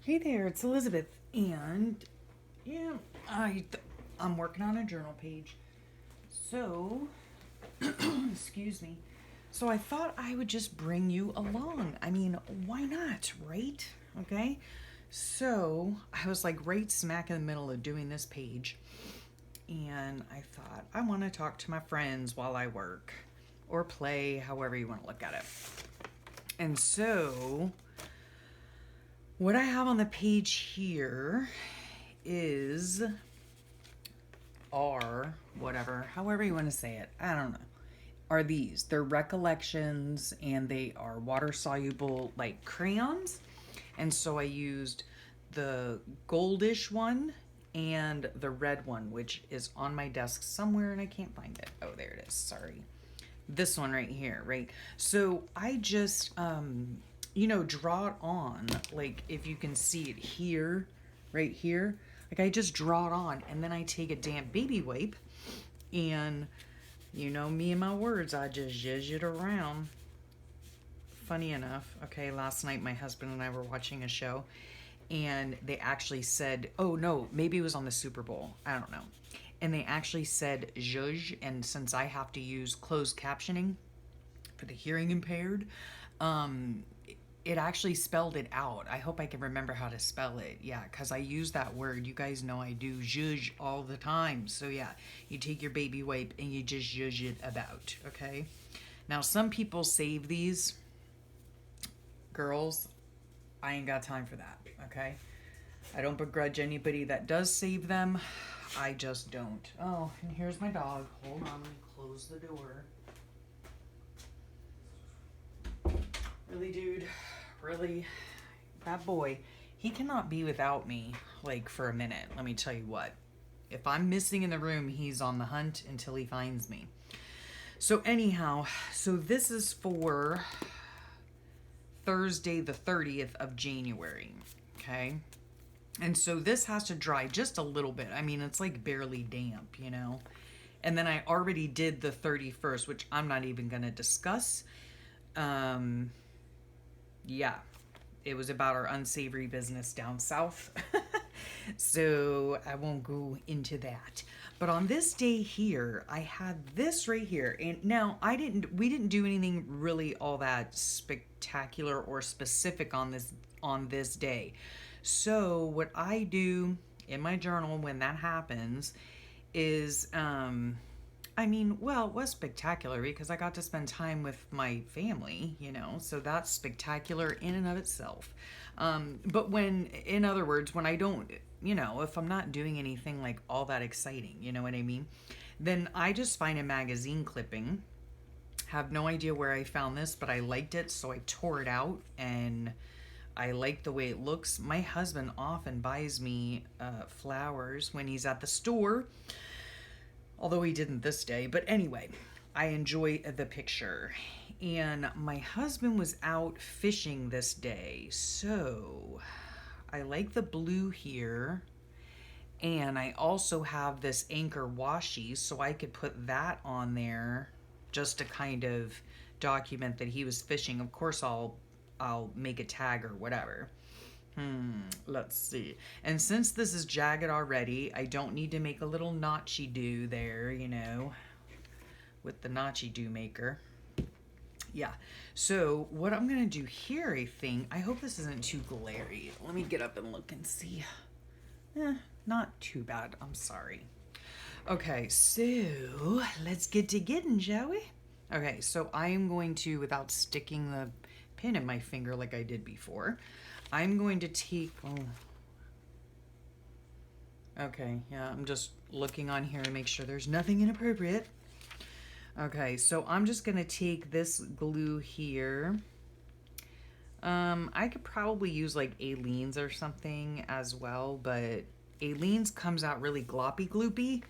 Hey there, it's Elizabeth, and yeah, I'm working on a journal page. So, excuse me. So I thought I would just bring you along. I mean, why not, right? Okay. So I was like right smack in the middle of doing this page, and I thought I want to talk to my friends while I work, or play, however you want to look at it. And so what I have on the page here is are whatever, however you want to say it. I don't know. Are these? They're recollections and they are water soluble like crayons. And so I used the goldish one and the red one, which is on my desk somewhere and I can't find it. Oh, there it is. Sorry. This one right here, right? So I just draw it on, like if you can see it here, right here. Like I just draw it on and then I take a damp baby wipe and me and my words, I just zhuzh it around. Funny enough, okay, last night my husband and I were watching a show and they actually said, oh no, maybe it was on the Super Bowl. I don't know. And they actually said zhuzh, and since I have to use closed captioning for the hearing impaired, um, it actually spelled it out. I hope I can remember how to spell it. Yeah, because I use that word. You guys know I do zhuzh all the time. So yeah, you take your baby wipe and you just zhuzh it about, okay? Now, some people save these. Girls, I ain't got time for that, okay? I don't begrudge anybody that does save them. I just don't. Oh, and here's my dog. Hold on, let me close the door. Really, dude? Really? That boy, he cannot be without me, like, for a minute. Let me tell you what. If I'm missing in the room, he's on the hunt until he finds me. So anyhow, so this is for Thursday the 30th of January, okay? And so this has to dry just a little bit. I mean, it's like barely damp, you know? And then I already did the 31st, which I'm not even going to discuss. Yeah, it was about our unsavory business down south. So I won't go into that. But on this day here, I had this right here. And now we didn't do anything really all that spectacular or specific on this day. So what I do in my journal when that happens is well, it was spectacular because I got to spend time with my family, so that's spectacular in and of itself. But in other words, when I don't, if I'm not doing anything like all that exciting, you know what I mean? Then I just find a magazine clipping. Have no idea where I found this, but I liked it, so I tore it out and I like the way it looks. My husband often buys me flowers when he's at the store, although he didn't this day. But anyway, I enjoy the picture. And my husband was out fishing this day, so I like the blue here. And I also have this anchor washi, so I could put that on there just to kind of document that he was fishing. Of course, I'll make a tag or whatever. Let's see. And since this is jagged already, I don't need to make a little notchy do there, with the notchy do maker. Yeah. So what I'm going to do here, I hope this isn't too glary. Let me get up and look and see. Not too bad. I'm sorry. Okay, so let's get to getting, shall we? Okay, so I am going to, without sticking the pin in my finger like I did before, I'm going to take, okay, yeah, I'm just looking on here to make sure there's nothing inappropriate. Okay, so I'm just going to take this glue here. I could probably use like Aleene's or something as well, but Aleene's comes out really gloppy gloopy,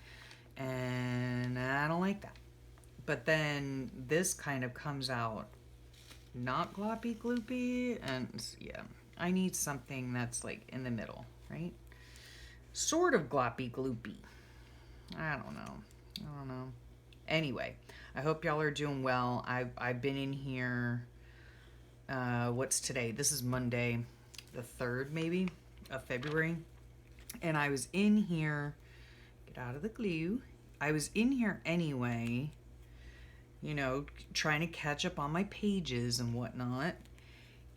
and I don't like that. But then this kind of comes out not gloppy gloopy, and yeah, I need something that's like in the middle, right? Sort of gloppy gloopy. I don't know. Anyway, I hope y'all are doing well. I've been in here. What's today? This is Monday, the 3rd, maybe. of February. And I was in here, get out of the glue. I was in here anyway, you know, trying to catch up on my pages and whatnot.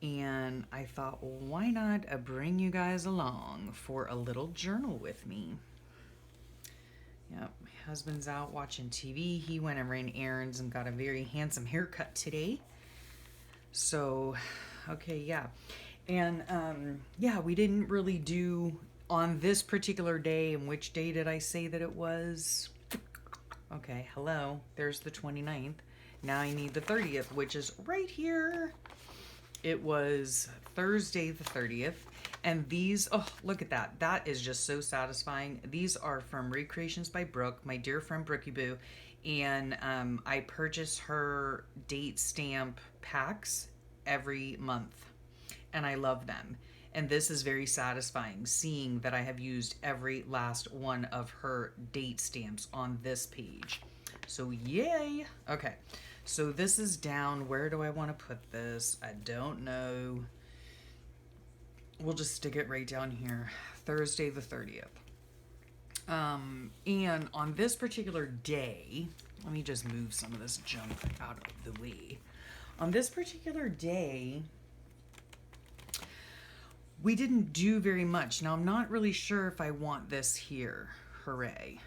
And I thought, well, why not bring you guys along for a little journal with me? Yep, my husband's out watching TV. He went and ran errands and got a very handsome haircut today. So, okay, yeah. And yeah, we didn't really do on this particular day. And which day did I say that it was? Okay, hello. There's the 29th. Now I need the 30th, which is right here. It was Thursday the 30th. And these, oh, look at that. That is just so satisfying. These are from Recreations by Brooke, my dear friend Brookie Boo. And I purchase her date stamp packs every month. And I love them. And this is very satisfying, seeing that I have used every last one of her date stamps on this page. So yay! Okay, so this is down. Where do I want to put this? I don't know. We'll just stick it right down here. Thursday the 30th. And on this particular day, let me just move some of this junk out of the way. On this particular day, we didn't do very much. Now, I'm not really sure if I want this here. Hooray.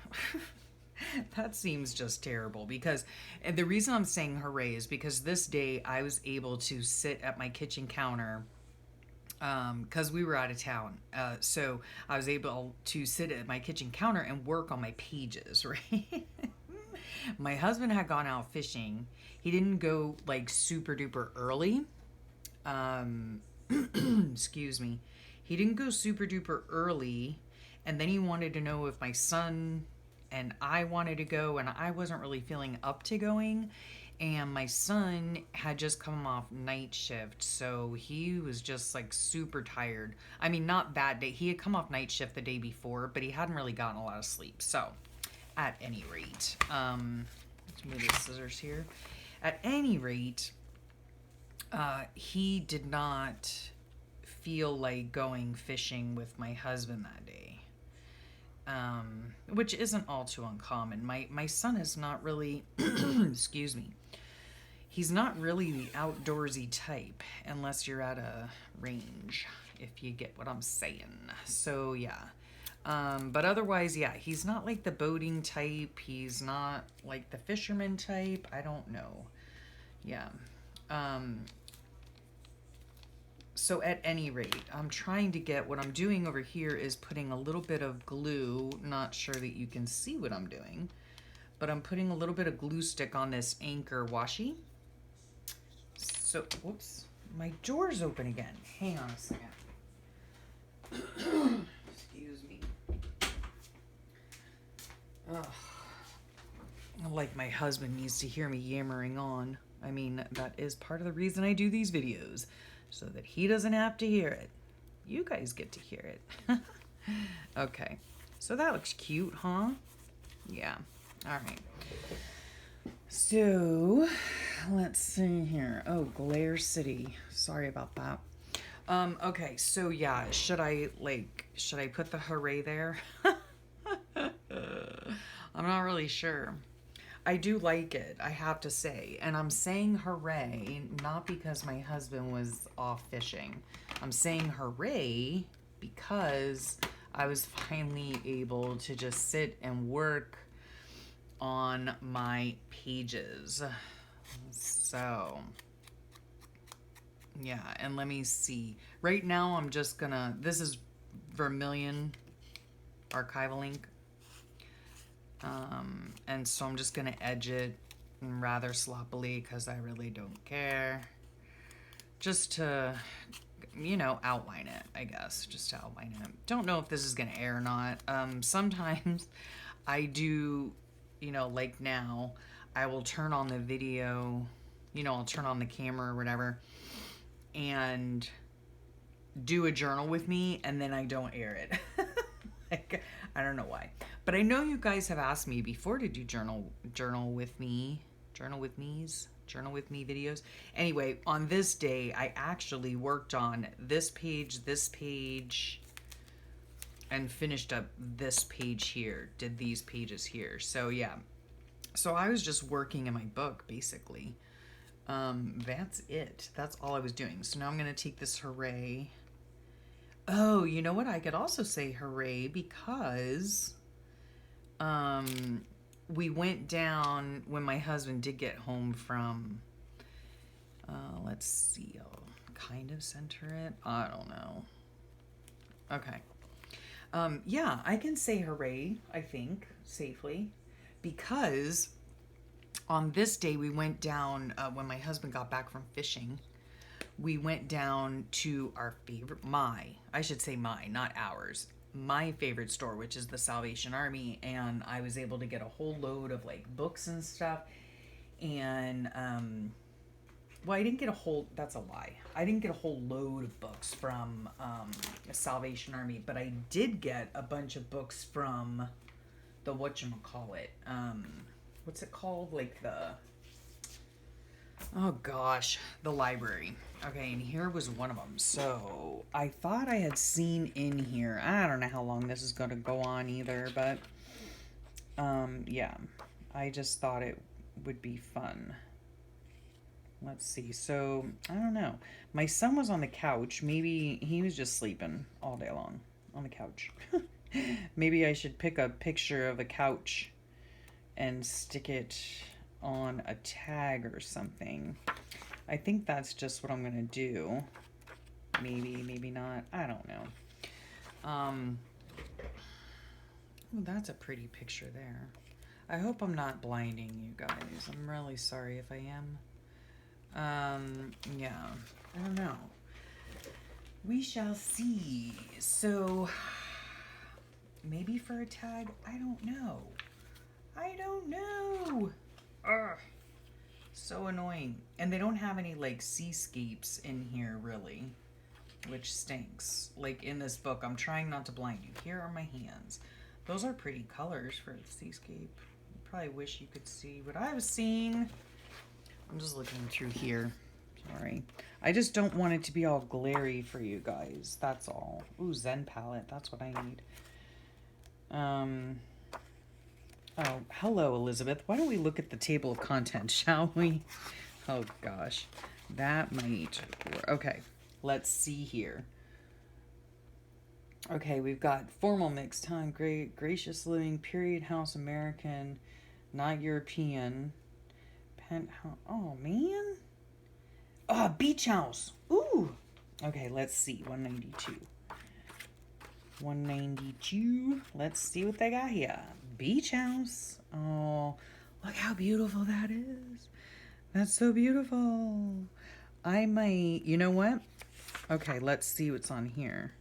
That seems just terrible because, and the reason I'm saying hooray is because this day I was able to sit at my kitchen counter because we were out of town. So I was able to sit at my kitchen counter and work on my pages, right? My husband had gone out fishing. He didn't go like super duper early. Excuse me. He didn't go super duper early. And then he wanted to know if my son and I wanted to go, and I wasn't really feeling up to going. And my son had just come off night shift, so he was just like super tired. I mean, not that day. He had come off night shift the day before, but he hadn't really gotten a lot of sleep. So, at any rate, let's move the scissors here. At any rate, he did not feel like going fishing with my husband that day. Which isn't all too uncommon. My son is not really, excuse me, he's not really the outdoorsy type unless you're at a range, if you get what I'm saying. So yeah, but otherwise, yeah, he's not like the boating type. He's not like the fisherman type. I don't know. Yeah. So at any rate, I'm trying to get, what I'm doing over here is putting a little bit of glue. Not sure that you can see what I'm doing, but I'm putting a little bit of glue stick on this anchor washi. So, whoops, my door's open again. Hang on a second. Excuse me. Ugh. Like my husband needs to hear me yammering on. I mean, that is part of the reason I do these videos, so that he doesn't have to hear it. You guys get to hear it. Okay, so that looks cute, huh? Yeah, all right. So, let's see here. Oh, Glare City. Sorry about that. Okay, so yeah, should I put the hooray there? I'm not really sure. I do like it, I have to say. And I'm saying hooray, not because my husband was off fishing. I'm saying hooray because I was finally able to just sit and work on my pages. So, yeah, and let me see. Right now, I'm just gonna, this is Vermilion archival ink. And so I'm just gonna edge it rather sloppily because I really don't care. Just to, you know, outline it, I guess. Just to outline it. Don't know if this is gonna air or not. Sometimes I do, you know, like now, I will turn on the video, you know, I'll turn on the camera or whatever, and do a journal with me, and then I don't air it. Like, I don't know why. But I know you guys have asked me before to do journal with me videos. Anyway, on this day, I actually worked on this page, and finished up this page here, did these pages here. So yeah, so I was just working in my book basically. That's it. That's all I was doing. So now I'm going to take this hooray. Oh, you know what? I could also say hooray because we went down when my husband did get home from, let's see, I'll kind of center it. I don't know. Okay. Yeah, I can say hooray, I think, safely, because on this day we went down, when my husband got back from fishing, we went down to our favorite, I should say my, not ours, my favorite store, which is the Salvation Army, and I was able to get a whole load of like books and stuff. And well, I didn't get a whole, that's a lie, I didn't get a whole load of books from the Salvation Army, but I did get a bunch of books from the whatchamacallit, what's it called, like the, oh gosh, the library. Okay, and here was one of them. So I thought I had seen in here, I don't know how long this is going to go on either, but yeah, I just thought it would be fun. Let's see. So I don't know. My son was on the couch. Maybe he was just sleeping all day long on the couch. Maybe I should pick a picture of a couch and stick it on a tag or something. I think that's just what I'm gonna do. Maybe, maybe not. I don't know. Oh, that's a pretty picture there. I hope I'm not blinding you guys. I'm really sorry if I am. Yeah, I don't know. We shall see. So, maybe for a tag? I don't know. I don't know. Ugh. So annoying. And they don't have any like seascapes in here really, which stinks. Like in this book, I'm trying not to blind you. Here are my hands. Those are pretty colors for a seascape. You probably wish you could see what I was seeing. I'm just looking through here. Sorry. I just don't want it to be all glary for you guys. That's all. Ooh, Zen palette. That's what I need. Oh, hello, Elizabeth. Why don't we look at the table of contents, shall we? Oh, gosh. That might work. Okay, let's see here. Okay, we've got formal mixed time, great, gracious living, period house, American, not European, penthouse. Oh, man. Oh, beach house. Ooh. Okay, let's see. 192. 192. Let's see what they got here. Beach house. Oh, look how beautiful that is. That's so beautiful. I might, you know what? Okay, let's see what's on here.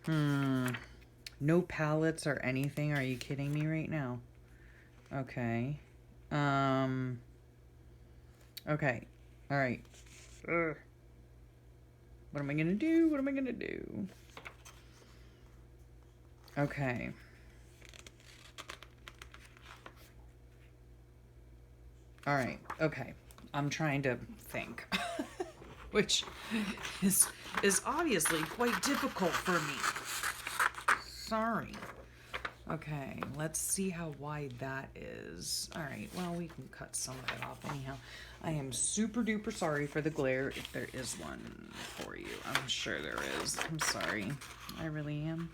No palettes or anything. Are you kidding me right now? Okay. Okay. All right. What am I gonna do? What am I gonna do? Okay. All right. Okay. I'm trying to think, which is obviously quite difficult for me. Sorry. Okay, let's see how wide that is. All right, well, we can cut some of it off anyhow. I am super duper sorry for the glare, if there is one for you. I'm sure there is. I'm sorry. I really am.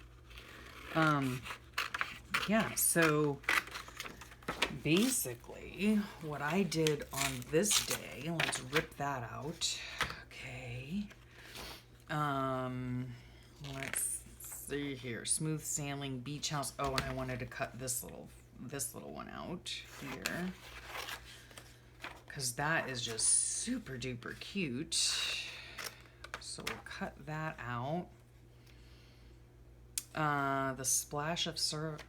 Yeah, so basically what I did on this day, let's rip that out. Okay. Let's see here. Smooth sailing, beach house. Oh, and I wanted to cut this little one out here, because that is just super duper cute. So we'll cut that out. The splash of syrup.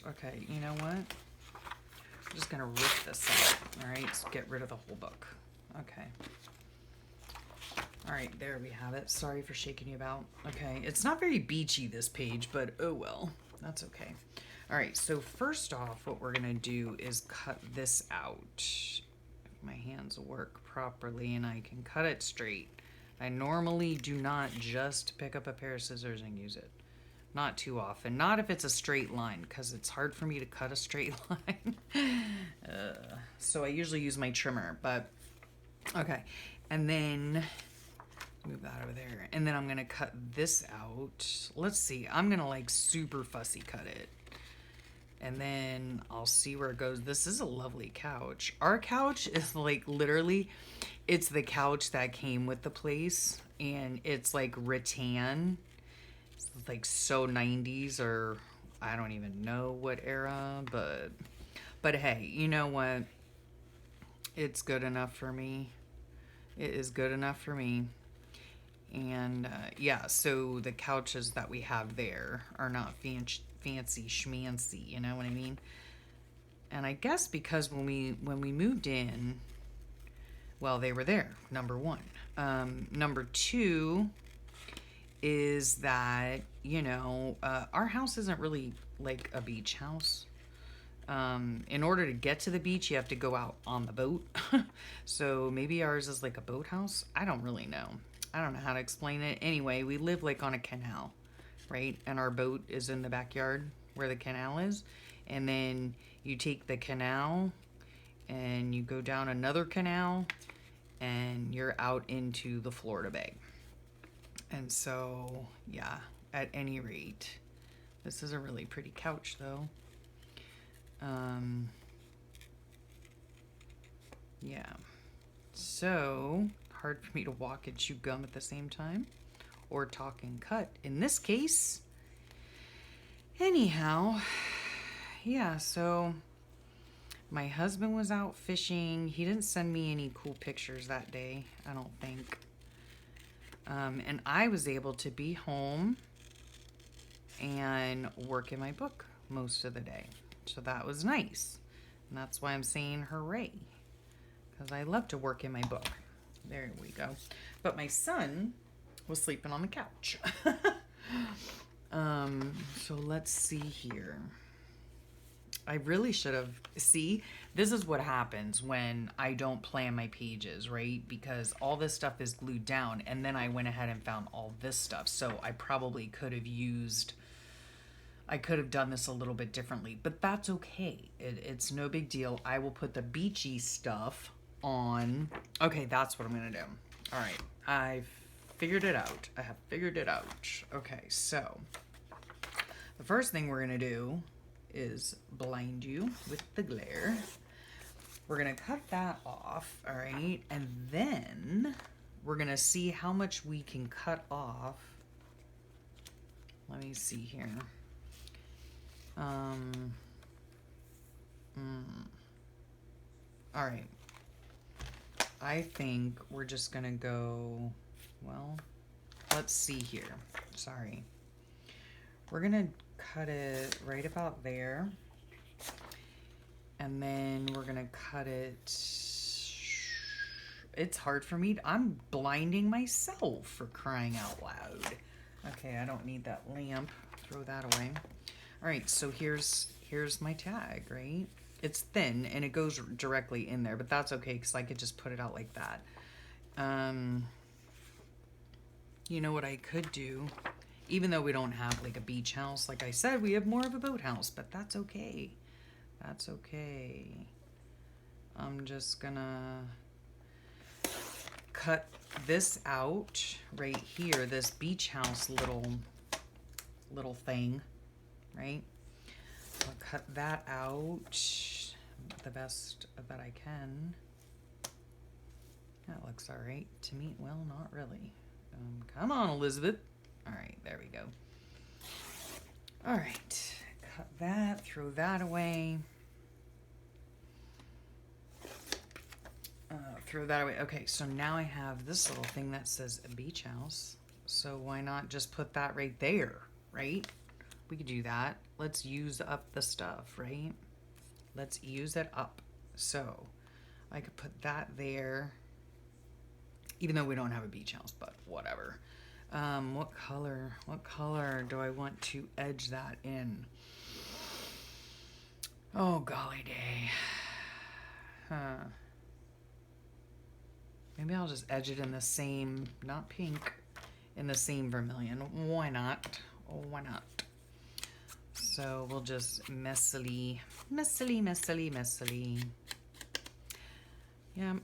Okay, you know what? I'm just gonna rip this out. All right, so get rid of the whole book. Okay. All right, there we have it. Sorry for shaking you about. Okay, it's not very beachy, this page, but oh well, that's okay. All right, so first off, what we're gonna do is cut this out. If my hands work properly and I can cut it straight. I normally do not just pick up a pair of scissors and use it. Not too often. Not if it's a straight line, because it's hard for me to cut a straight line. So I usually use my trimmer, but okay. And then move that over there. And then I'm going to cut this out. Let's see. I'm going to like super fussy cut it. And then I'll see where it goes. This is a lovely couch. Our couch is like literally, it's the couch that came with the place. And it's like rattan. It's like so 90s, or I don't even know what era. But hey, you know what? It's good enough for me. It is good enough for me. And yeah, so the couches that we have there are not fancy schmancy, you know what I mean? And I guess because when we moved in, well, they were there, number one. Number two is that, you know, our house isn't really like a beach house. In order to get to the beach, you have to go out on the boat. So maybe ours is like a boathouse. I don't really know. I don't know how to explain it. Anyway, we live like on a canal, right? And our boat is in the backyard where the canal is. And then you take the canal and you go down another canal and you're out into the Florida Bay. And so, yeah, at any rate, this is a really pretty couch though. Yeah. So, hard for me to walk and chew gum at the same time, or talk and cut. In this case, anyhow, yeah, so my husband was out fishing. He didn't send me any cool pictures that day, I don't think. And I was able to be home and work in my book most of the day. So that was nice. And that's why I'm saying hooray. Because I love to work in my book. There we go. But my son was sleeping on the couch. So let's see here. I really should have... See, this is what happens when I don't plan my pages, right? Because all this stuff is glued down. And then I went ahead and found all this stuff. So I probably could have used... I could have done this a little bit differently. But that's okay. It's no big deal. I will put the beachy stuff on. Okay, that's what I'm gonna do. All right, I've figured it out. I have figured it out. Okay, so the first thing we're gonna do is blind you with the glare. We're gonna cut that off, all right, and then we're gonna see how much we can cut off. Let me see here. All right. I think we're just gonna go, well, let's see here. Sorry. We're gonna cut it right about there. And then we're gonna cut it. It's hard for me. I'm blinding myself, for crying out loud. Okay, I don't need that lamp. Throw that away. All right, so here's my tag, right? It's thin and it goes directly in there, but that's okay because I could just put it out like that. You know what I could do? Even though we don't have like a beach house, like I said, we have more of a boat house, but that's okay. That's okay. I'm just gonna cut this out right here, this beach house little thing, right? I'll cut that out the best that I can. That looks all right to me. Well, not really. Come on, Elizabeth. All right, there we go. All right, cut that, throw that away. Throw that away. Okay, so now I have this little thing that says a beach house. So why not just put that right there, right? We could do that. Let's use up the stuff, right? Let's use it up. So I could put that there, even though we don't have a beach house, but whatever. What color do I want to edge that in? Oh, golly day. Maybe I'll just edge it in the same, not pink, in the same vermilion. Why not? why not? So we'll just messily. Yeah,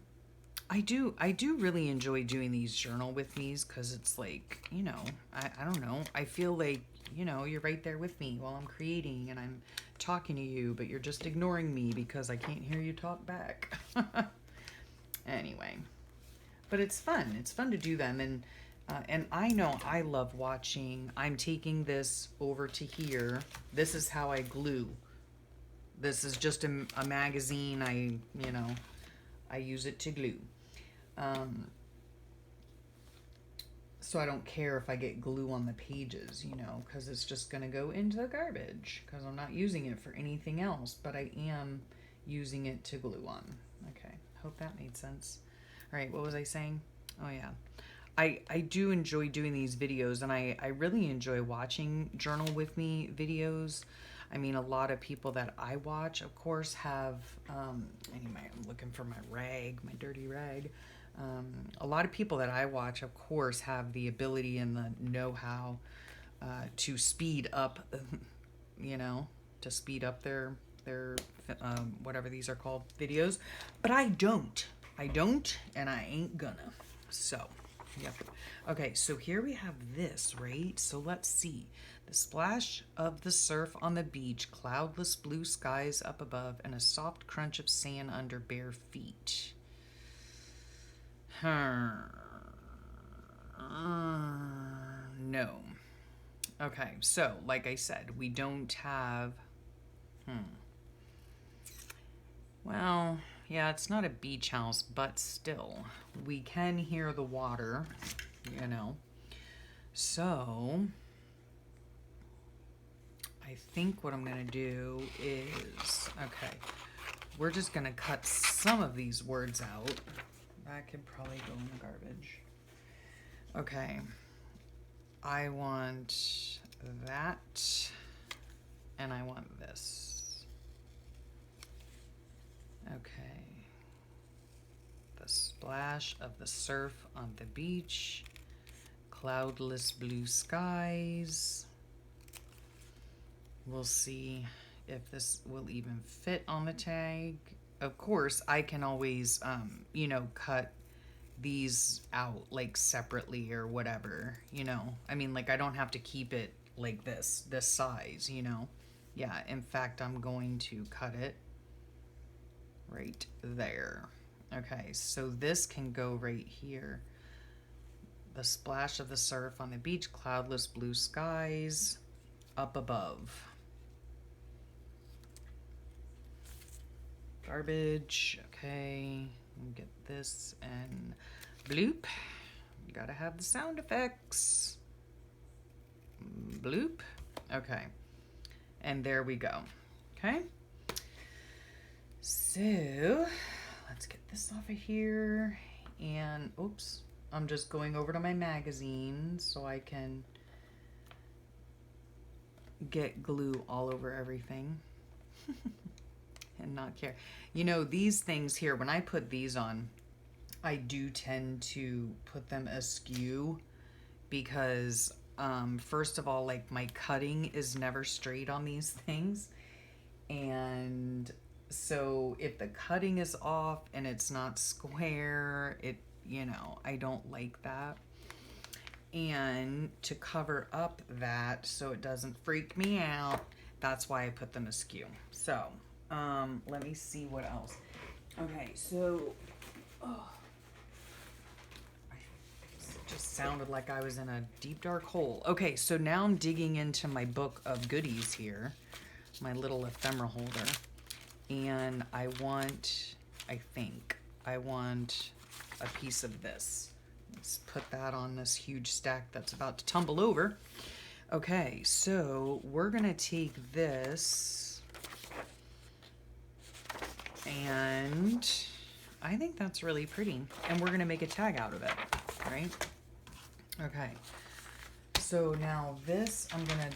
I do really enjoy doing these journal with me's because it's like, you know, I don't know. I feel like, you know, you're right there with me while I'm creating and I'm talking to you, but you're just ignoring me because I can't hear you talk back. Anyway, but it's fun. It's fun to do them. And I know I love watching. I'm taking this over to here. This is how I glue. This is just a magazine. I use it to glue. So I don't care if I get glue on the pages, you know, because it's just going to go into the garbage because I'm not using it for anything else, but I am using it to glue on. Okay, hope that made sense. All right, what was I saying? Oh, yeah. I do enjoy doing these videos, and I really enjoy watching Journal With Me videos. I mean, a lot of people that I watch, of course, have, anyway, I'm looking for my rag, my dirty rag. A lot of people that I watch, of course, have the ability and the know-how to speed up, you know, to speed up their whatever these are called, videos. But I don't, and I ain't gonna. So, yep. Okay, so here we have this, right? So let's see. The splash of the surf on the beach, cloudless blue skies up above, and a soft crunch of sand under bare feet. No. Okay, so like I said, we don't have. Well, yeah, it's not a beach house, but still, we can hear the water, you know. So, I think what I'm going to do is, okay, we're just going to cut some of these words out. That could probably go in the garbage. Okay, I want that, and I want this. Okay. The splash of the surf on the beach, cloudless blue skies. We'll see if this will even fit on the tag. Of course, I can always, you know, cut these out like separately or whatever, you know. I mean, like, I don't have to keep it like this size, you know. Yeah, in fact, I'm going to cut it right there. Okay, so this can go right here. The splash of the surf on the beach, cloudless blue skies up above. Garbage. Okay, get this and bloop. You gotta have the sound effects. Bloop. Okay, and there we go. Okay, so let's get this off of here. And oops, I'm just going over to my magazine so I can get glue all over everything. And not care. You know, these things here, when I put these on, I do tend to put them askew because, first of all, like, my cutting is never straight on these things. And so if the cutting is off and it's not square, you know, I don't like that. And to cover up that so it doesn't freak me out, that's why I put them askew. So, let me see what else. Okay, so, it just sounded like I was in a deep dark hole. Okay, so now I'm digging into my book of goodies here, my little ephemera holder, and I want a piece of this. Let's put that on this huge stack that's about to tumble over. Okay, so we're gonna take this, and I think that's really pretty, and we're gonna make a tag out of it, right? Okay, so now this, I'm gonna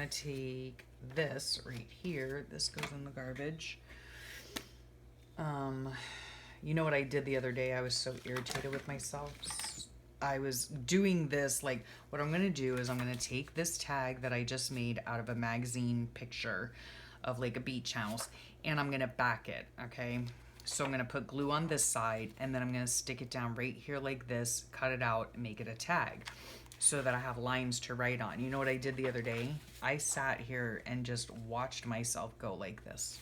take this right here. This goes in the garbage. You know what I did the other day? I was so irritated with myself. I was doing this, like, what I'm gonna do is I'm gonna take this tag that I just made out of a magazine picture of like a beach house, and I'm gonna back it, okay? So I'm gonna put glue on this side, and then I'm gonna stick it down right here like this, cut it out, and make it a tag so that I have lines to write on. You know what I did the other day? I sat here and just watched myself go like this.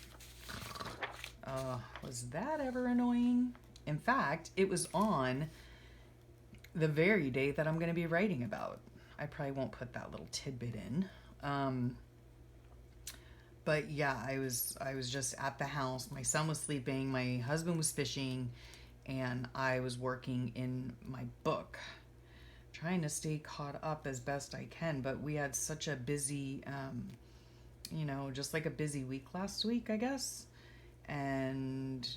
Was that ever annoying? In fact, it was on the very day that I'm going to be writing about. I probably won't put that little tidbit in. But yeah, I was just at the house. My son was sleeping, my husband was fishing, and I was working in my book, trying to stay caught up as best I can. But we had such a busy, you know, just like a busy week last week, I guess. And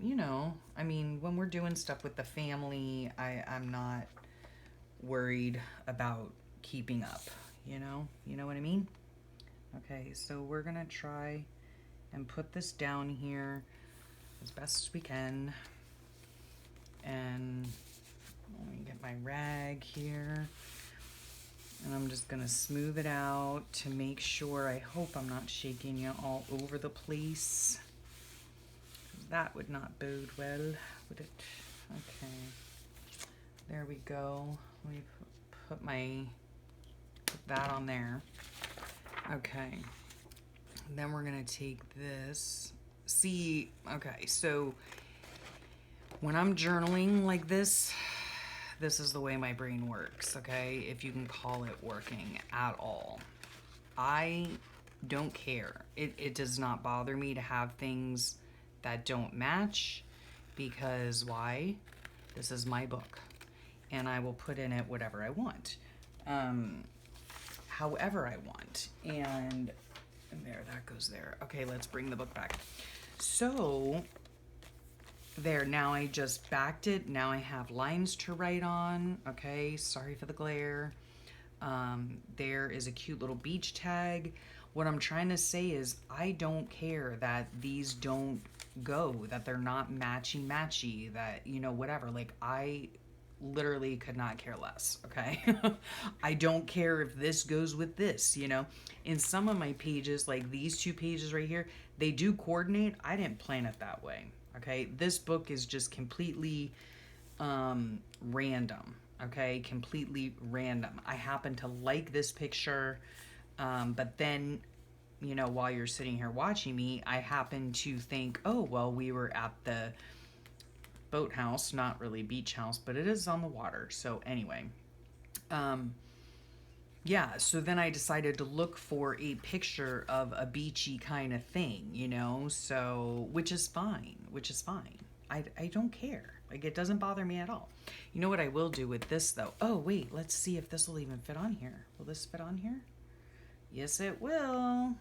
you know, I mean, when we're doing stuff with the family, I'm not worried about keeping up, you know what I mean? Okay, so we're gonna try and put this down here as best as we can. And let me get my rag here. And I'm just gonna smooth it out to make sure. I hope I'm not shaking you all over the place. That would not bode well, would it? Okay. There we go. Let me put that on there. Okay. Then we're gonna take this. See, okay, so when I'm journaling like this is the way my brain works, okay? If you can call it working at all. I don't care. It does not bother me to have things that don't match, because why? This is my book, and I will put in it whatever I want, however I want. And there, that goes there. Okay, let's bring the book back. So there, now I just backed it. Now I have lines to write on. Okay, sorry for the glare. There is a cute little beach tag. What I'm trying to say is I don't care that these don't go, that they're not matchy, that, you know, whatever. Like, I literally could not care less, okay? I don't care if this goes with this, you know? In some of my pages, like these two pages right here, they do coordinate. I didn't plan it that way, okay? This book is just completely random, okay? Completely random. I happen to like this picture, but then, you know, while you're sitting here watching me, I happen to think, oh, well, we were at the boathouse, not really beach house, but it is on the water. So anyway, yeah, so then I decided to look for a picture of a beachy kind of thing, you know, so, which is fine. I don't care. Like, it doesn't bother me at all. You know what I will do with this, though? Oh, wait, let's see if this will even fit on here. Will this fit on here? Yes, it will.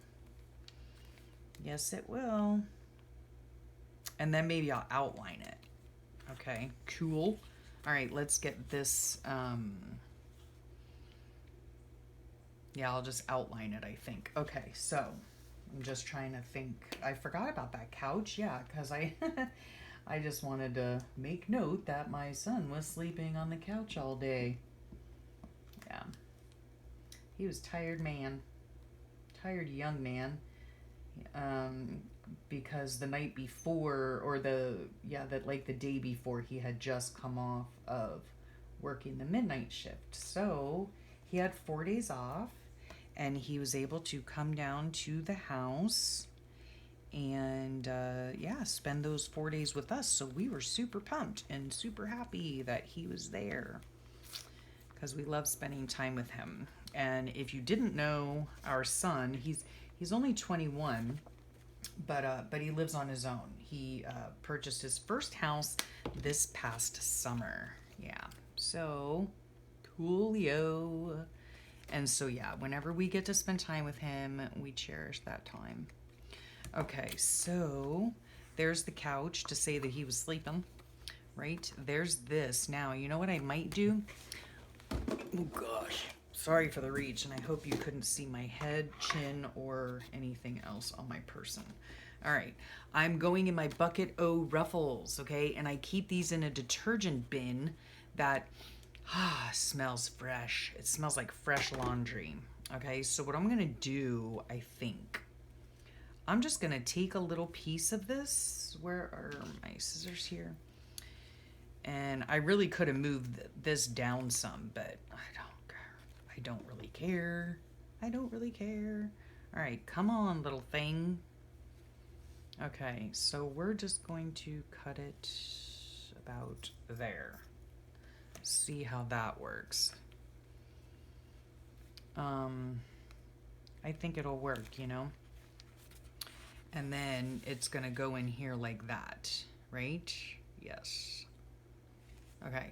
Yes, it will. And then maybe I'll outline it. Okay, cool. All right, let's get this. Yeah, I'll just outline it, I think. Okay, so I'm just trying to think. I forgot about that couch. Yeah, because I just wanted to make note that my son was sleeping on the couch all day. Yeah. He was tired man. Tired young man. Because the night before, or the day before, he had just come off of working the midnight shift. So he had 4 days off, and he was able to come down to the house and spend those 4 days with us. So we were super pumped and super happy that he was there, because we love spending time with him. And if you didn't know, our son, he's only 21, but he lives on his own. He purchased his first house this past summer. Yeah, so coolio. And so yeah, whenever we get to spend time with him, we cherish that time. Okay, so there's the couch to say that he was sleeping, right? There's this. Now, you know what I might do? Oh gosh, sorry for the reach, and I hope you couldn't see my head, chin, or anything else on my person. All right, I'm going in my Bucket O Ruffles, okay? And I keep these in a detergent bin that Ah, smells fresh. It smells like fresh laundry. Okay, so what I'm gonna do, I think, I'm just gonna take a little piece of this. Where are my scissors here? And I really could have moved this down some, but I don't care. I don't really care. I don't really care. All right, come on, little thing. Okay, so we're just going to cut it about there. See how that works. I think it'll work, you know? And then it's gonna go in here like that, right? Yes. Okay.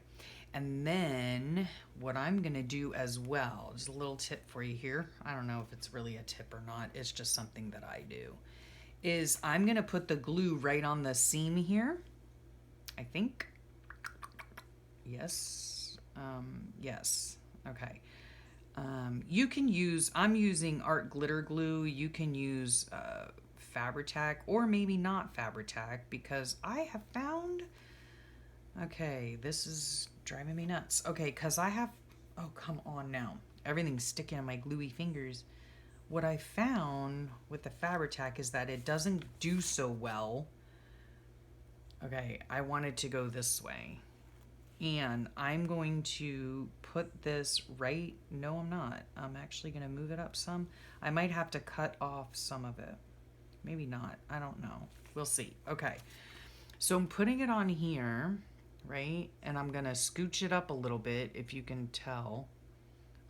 And then what I'm gonna do as well, just a little tip for you here. I don't know if it's really a tip or not. It's just something that I do. Is I'm gonna put the glue right on the seam here. I think. Yes. Yes. Okay. You can use, I'm using art glitter glue. You can use Fabri-Tac or maybe not Fabri-Tac because I have found, okay, this is driving me nuts. Okay, because I have, oh, come on now. Everything's sticking on my gluey fingers. What I found with the Fabri-Tac is that it doesn't do so well. Okay, I wanted to go this way. And I'm going to put this right, no I'm not. I'm actually going to move it up some. I might have to cut off some of it. Maybe not, I don't know. We'll see. Okay, so I'm putting it on here, right? And I'm going to scooch it up a little bit, if you can tell.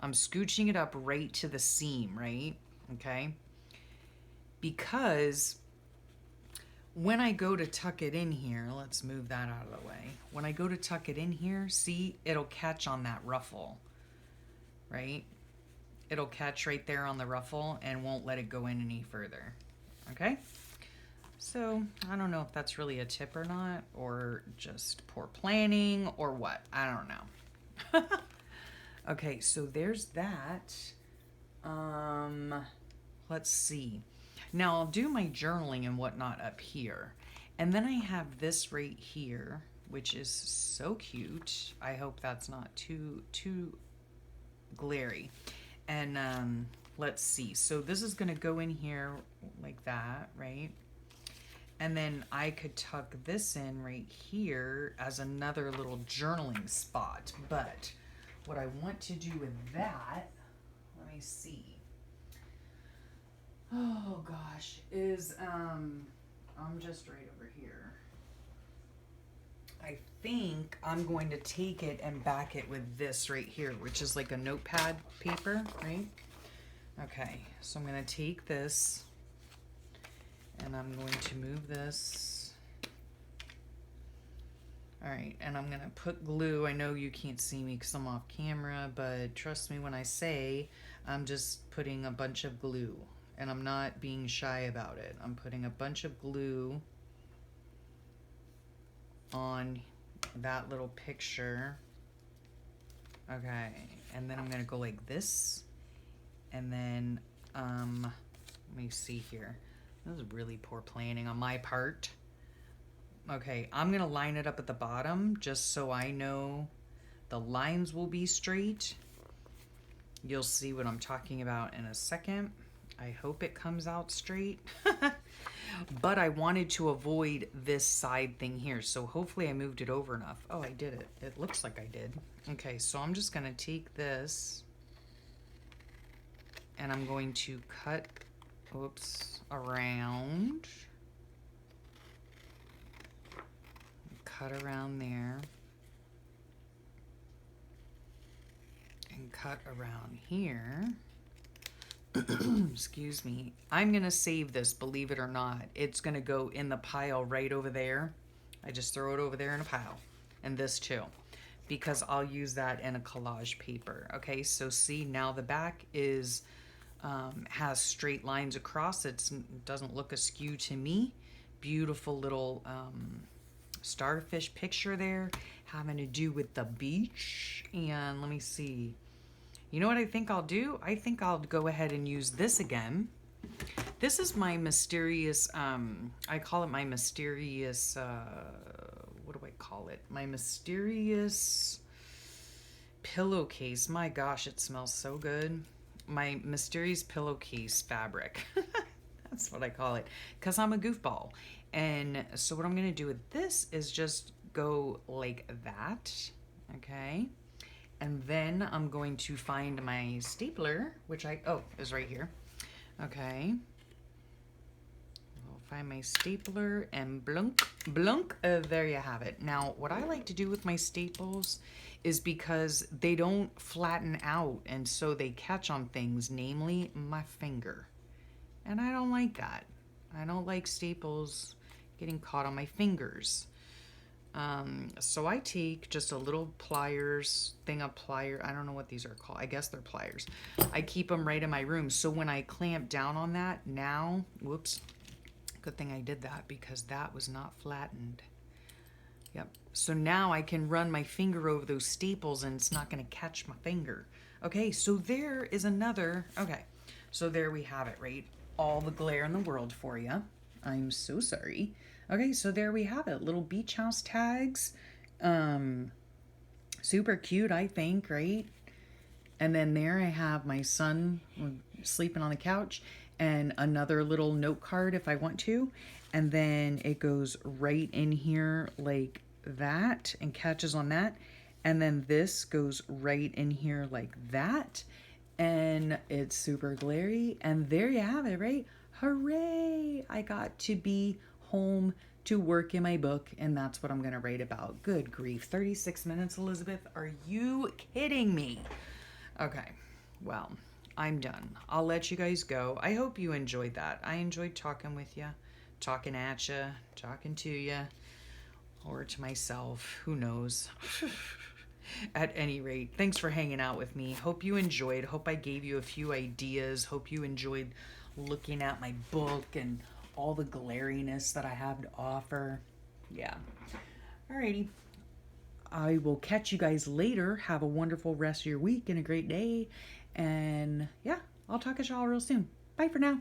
I'm scooching it up right to the seam, right? Okay, because when I go to tuck it in here, let's move that out of the way. When I go to tuck it in here, see, it'll catch on that ruffle, right? It'll catch right there on the ruffle and won't let it go in any further, okay? So I don't know if that's really a tip or not, or just poor planning or what, I don't know. Okay, so there's that. Let's see. Now I'll do my journaling and whatnot up here. And then I have this right here, which is so cute. I hope that's not too glary. And let's see. So this is gonna go in here like that, right? And then I could tuck this in right here as another little journaling spot. But what I want to do with that, let me see. Oh gosh, is I'm just right over here. I think I'm going to take it and back it with this right here, which is like a notepad paper, right? Okay, so I'm gonna take this and I'm going to move this. All right, and I'm gonna put glue. I know you can't see me because I'm off camera, but trust me when I say I'm just putting a bunch of glue. And I'm not being shy about it. I'm putting a bunch of glue on that little picture. Okay, and then I'm gonna go like this. And then, let me see here. This is really poor planning on my part. Okay, I'm gonna line it up at the bottom just so I know the lines will be straight. You'll see what I'm talking about in a second. I hope it comes out straight. But I wanted to avoid this side thing here, so hopefully I moved it over enough. Oh, I did it. It looks like I did. Okay, so I'm just gonna take this and I'm going to cut, oops, around. Cut around there. And cut around here. Excuse me. I'm gonna save this, believe it or not. It's gonna go in the pile right over there. I just throw it over there in a pile. And this too, because I'll use that in a collage paper. Okay, so see, now the back is has straight lines across. It doesn't look askew to me. Beautiful little starfish picture there having to do with the beach. And let me see. You know what I think I'll do? I think I'll go ahead and use this again. This is my mysterious, I call it my mysterious, what do I call it? My mysterious pillowcase. My gosh, it smells so good. My mysterious pillowcase fabric. That's what I call it, because I'm a goofball. And so what I'm going to do with this is just go like that, okay? And then I'm going to find my stapler, which is right here. Okay. I'll find my stapler and blunk, blunk. There you have it. Now, what I like to do with my staples is because they don't flatten out and so they catch on things, namely my finger. And I don't like that. I don't like staples getting caught on my fingers. So I take just a little pliers, I don't know what these are called. I guess they're pliers. I keep them right in my room. So when I clamp down on that now, whoops, good thing I did that because that was not flattened. Yep. So now I can run my finger over those staples and it's not going to catch my finger. Okay, so there is another, okay. So there we have it, right? All the glare in the world for you. I'm so sorry. Okay, so there we have it. Little beach house tags. Super cute, I think, right? And then there I have my son sleeping on the couch and another little note card if I want to. And then it goes right in here like that and catches on that. And then this goes right in here like that. And it's super glary. And there you have it, right? Hooray! I got to be home to work in my book, and that's what I'm going to write about. Good grief. 36 minutes, Elizabeth? Are you kidding me? Okay, well, I'm done. I'll let you guys go. I hope you enjoyed that. I enjoyed talking with you, talking at you, talking to you, or to myself. Who knows? At any rate, thanks for hanging out with me. Hope you enjoyed. Hope I gave you a few ideas. Hope you enjoyed looking at my book and all the glariness that I have to offer. Yeah. Alrighty. I will catch you guys later. Have a wonderful rest of your week and a great day. And yeah, I'll talk to y'all real soon. Bye for now.